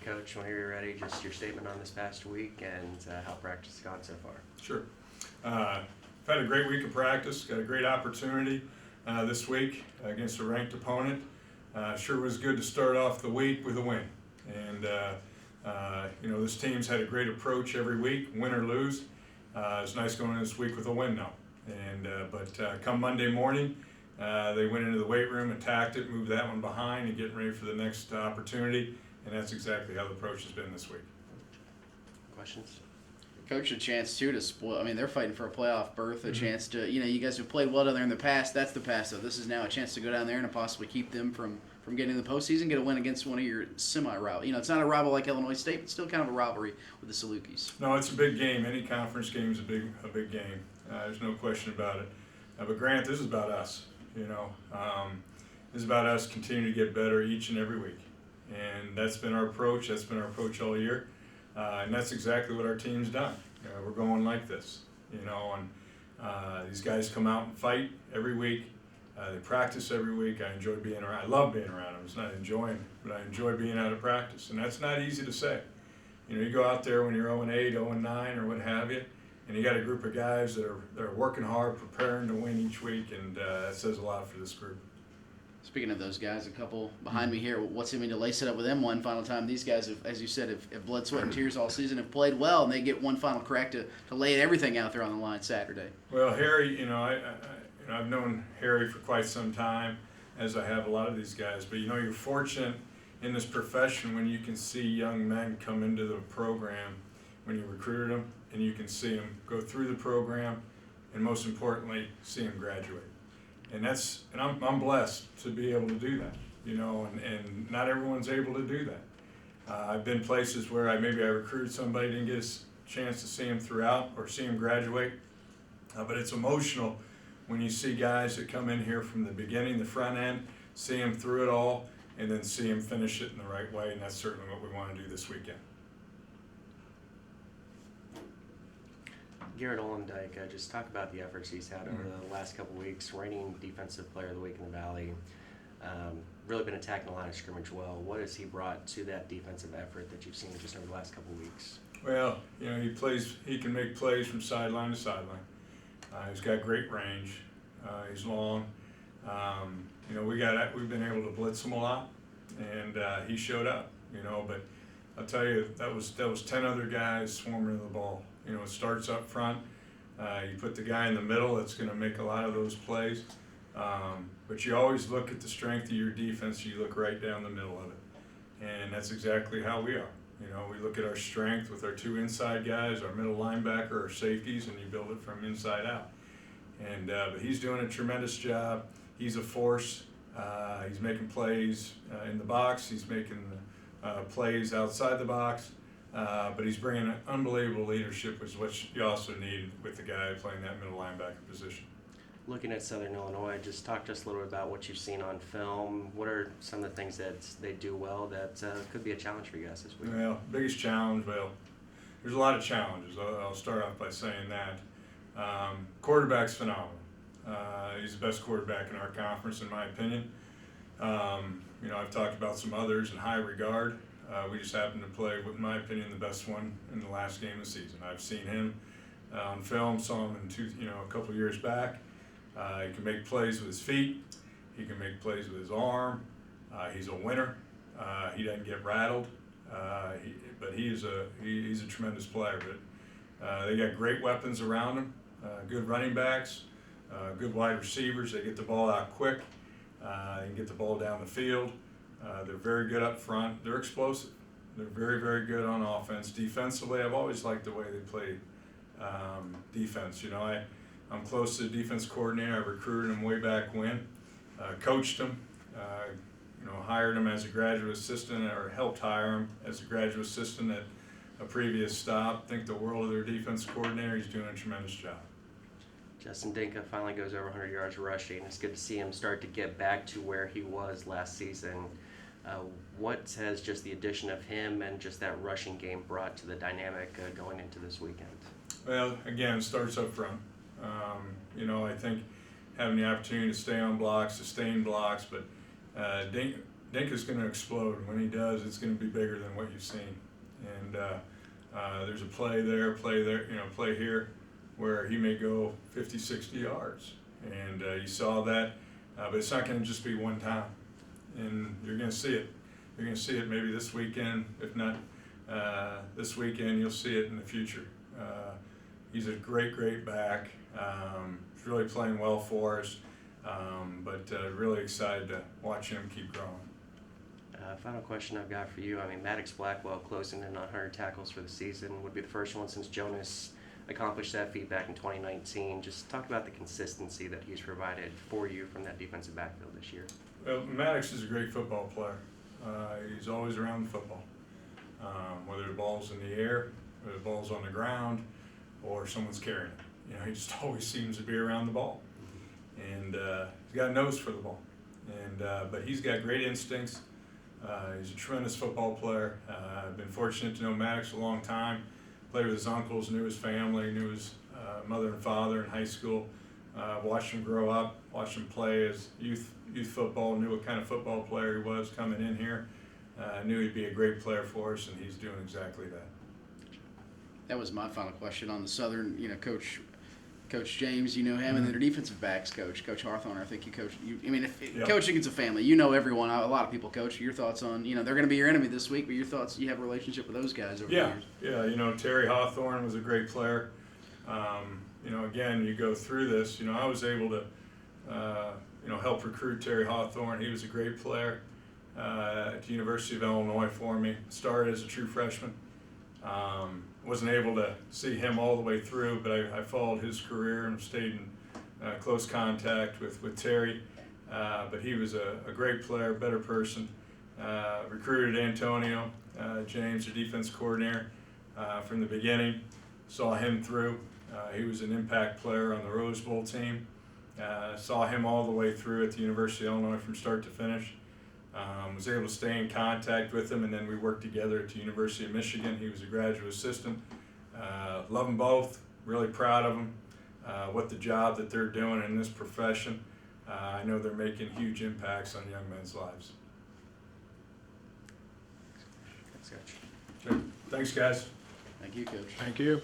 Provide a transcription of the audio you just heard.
Coach, whenever you're ready, just your statement on this past week and how practice has gone so far. Sure. I've had a great week of practice, got a great opportunity this week against a ranked opponent. Sure was good to start off the week with a win. And, this team's had a great approach every week, win or lose. It's nice going in this week with a win now. But come Monday morning, they went into the weight room, attacked it, moved that one behind, and getting ready for the next opportunity. And that's exactly how the approach has been this week. Questions? Coach, a chance too to spoil. I mean, they're fighting for a playoff berth, a chance to, you guys have played well down there in the past. That's the past, though. This is now a chance to go down there and possibly keep them from getting in the postseason, get a win against one of your semi-rival. It's not a rival like Illinois State, but still kind of a rivalry with the Salukis. No, it's a big game. Any conference game is a big game. There's no question about it. But Grant, this is about us. This is about us continuing to get better each and every week, and that's been our approach. That's been our approach all year, and that's exactly what our team's done. We're going like this, and these guys come out and fight every week. They practice every week. I enjoy being around. I love being around them. It's not enjoying, but I enjoy being out of practice, and that's not easy to say. You go out there when you're 0-8, 0-9, or what have you, and you got a group of guys that are working hard, preparing to win each week, and that says a lot for this group. Speaking of those guys, a couple behind me here, what's it mean to lace it up with them one final time? These guys, have, as you said, have blood, sweat, and tears all season, have played well, and they get one final crack to lay everything out there on the line Saturday. Well, Harry, I've known Harry for quite some time, as I have a lot of these guys, but you're fortunate in this profession when you can see young men come into the program when you recruited them, and you can see them go through the program, and most importantly, see them graduate. And I'm blessed to be able to do that, and not everyone's able to do that. I've been places where maybe I recruited somebody, didn't get a chance to see them throughout or see them graduate, but it's emotional when you see guys that come in here from the beginning, the front end, see them through it all, and then see them finish it in the right way, and that's certainly what we want to do this weekend. Garrett Olendyke, just talk about the efforts he's had over the last couple weeks, reigning Defensive Player of the Week in the Valley. Really been attacking the line of scrimmage well. What has he brought to that defensive effort that you've seen just over the last couple weeks? Well, he can make plays from sideline to sideline. He's got great range. He's long. We've been able to blitz him a lot, and he showed up. But I'll tell you, that was 10 other guys swarming to the ball. It starts up front. You put the guy in the middle that's going to make a lot of those plays. But you always look at the strength of your defense. You look right down the middle of it, and that's exactly how we are. We look at our strength with our two inside guys, our middle linebacker, our safeties, and you build it from inside out. But he's doing a tremendous job. He's a force. He's making plays in the box. He's making plays outside the box. But he's bringing unbelievable leadership, which is what you also need with the guy playing that middle linebacker position. Looking at Southern Illinois, just talk to us a little bit about what you've seen on film. What are some of the things that they do well that could be a challenge for you guys this week? Well, biggest challenge, there's a lot of challenges. I'll start off by saying that. Quarterback's phenomenal. He's the best quarterback in our conference, in my opinion. I've talked about some others in high regard. We just happened to play, in my opinion, the best one in the last game of the season. I've seen him on film, saw him a couple years back. He can make plays with his feet. He can make plays with his arm. He's a winner. He doesn't get rattled. But he's a tremendous player. But they got great weapons around him. Good running backs. Good wide receivers. They get the ball out quick. They can get the ball down the field. They're very good up front. They're explosive. They're very, very good on offense. Defensively, I've always liked the way they play defense. I'm close to the defense coordinator. I recruited him way back when, coached him, hired him as a graduate assistant, or helped hire him as a graduate assistant at a previous stop. Think the world of their defense coordinator. He's doing a tremendous job. Justin Dinka finally goes over 100 yards rushing. It's good to see him start to get back to where he was last season. What has just the addition of him and just that rushing game brought to the dynamic going into this weekend? Well, again, it starts up front. I think having the opportunity to stay on blocks, sustain blocks, but Dinka's going to explode. When he does, it's going to be bigger than what you've seen. And there's a play here, where he may go 50, 60 yards. And you saw that, but it's not going to just be one time. And you're going to see it. You're going to see it maybe this weekend. If not this weekend, you'll see it in the future. He's a great back. He's really playing well for us. But really excited to watch him keep growing. Final question I've got for you. I mean, Maddox Blackwell closing in on 100 tackles for the season would be the first one since Jonas accomplished that feat back in 2019. Just talk about the consistency that he's provided for you from that defensive backfield this year. Well, Maddox is a great football player. He's always around the football. Whether the ball's in the air, whether the ball's on the ground, or someone's carrying it. You know, he just always seems to be around the ball. And he's got a nose for the ball. And but he's got great instincts. He's a tremendous football player. I've been fortunate to know Maddox a long time. Played with his uncles, knew his family, knew his mother and father in high school. Watched him grow up, watched him play his youth football, knew what kind of football player he was coming in here. Knew he'd be a great player for us, and he's doing exactly that. That was my final question on the Southern, Coach James, you know him, and then their defensive backs coach, Coach Hawthorne. I think you coach. Coaching is a family. You know everyone. A lot of people coach. Your thoughts on, they're going to be your enemy this week, but your thoughts. You have a relationship with those guys over the years. Yeah. Terry Hawthorne was a great player. Again, you go through this. I was able to, help recruit Terry Hawthorne. He was a great player at the University of Illinois for me. Started as a true freshman. Wasn't able to see him all the way through, but I followed his career and stayed in close contact with Terry. But he was a great player, better person. Recruited Antonio James, the defense coordinator, from the beginning. Saw him through. He was an impact player on the Rose Bowl team. Saw him all the way through at the University of Illinois from start to finish. Was able to stay in contact with him, and then we worked together at the University of Michigan. He was a graduate assistant. Love them both, really proud of them, what the job that they're doing in this profession. I know they're making huge impacts on young men's lives. Thanks, Coach. Sure. Thanks, guys. Thank you, Coach. Thank you.